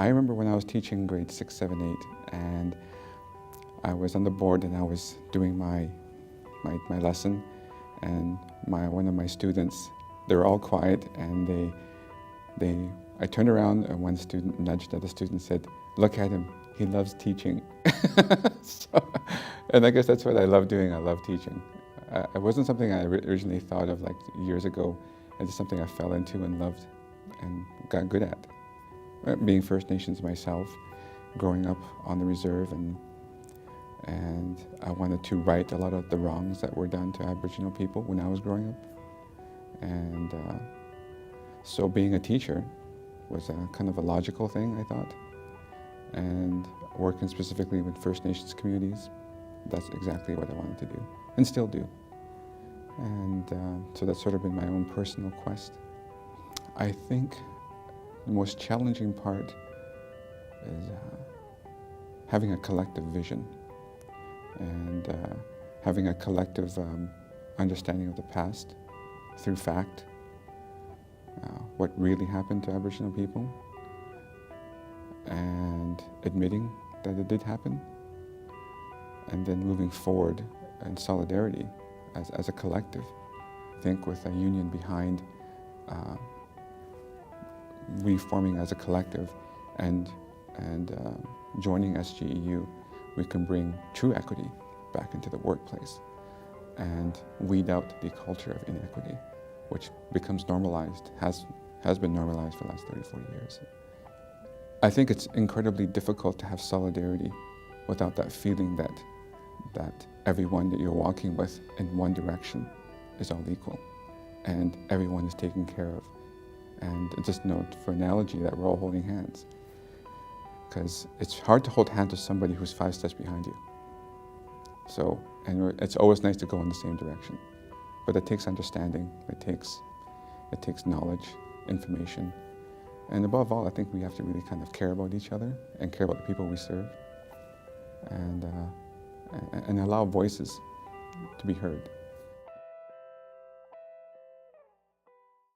I remember when I was teaching grade 6, 7, 8, and I was on the board and I was doing my lesson, and one of my students, they were all quiet, and I turned around and one student nudged at the student and said, "Look at him, he loves teaching." And I guess that's what I love doing. I love teaching. It wasn't something I originally thought of like years ago. It's just something I fell into and loved and got good at. Being First Nations myself, growing up on the reserve, and I wanted to right a lot of the wrongs that were done to Aboriginal people when I was growing up. And so being a teacher was a kind of a logical thing, I thought. And working specifically with First Nations communities, that's exactly what I wanted to do, and still do. And so that's sort of been my own personal quest. I think the most challenging part is having a collective vision and having a collective understanding of the past through fact, what really happened to Aboriginal people, and admitting that it did happen, and then moving forward in solidarity as a collective. I think with a union behind reforming as a collective and joining SGEU, we can bring true equity back into the workplace and weed out the culture of inequity, which becomes normalized, has been normalized for the last 30, 40 years. I think it's incredibly difficult to have solidarity without that feeling that everyone that you're walking with in one direction is all equal and everyone is taken care of. And just note, for analogy, that we're all holding hands. Because it's hard to hold hands with somebody who's 5 steps behind you. So, and it's always nice to go in the same direction. But it takes understanding, it takes knowledge, information. And above all, I think we have to really kind of care about each other and care about the people we serve. And allow voices to be heard.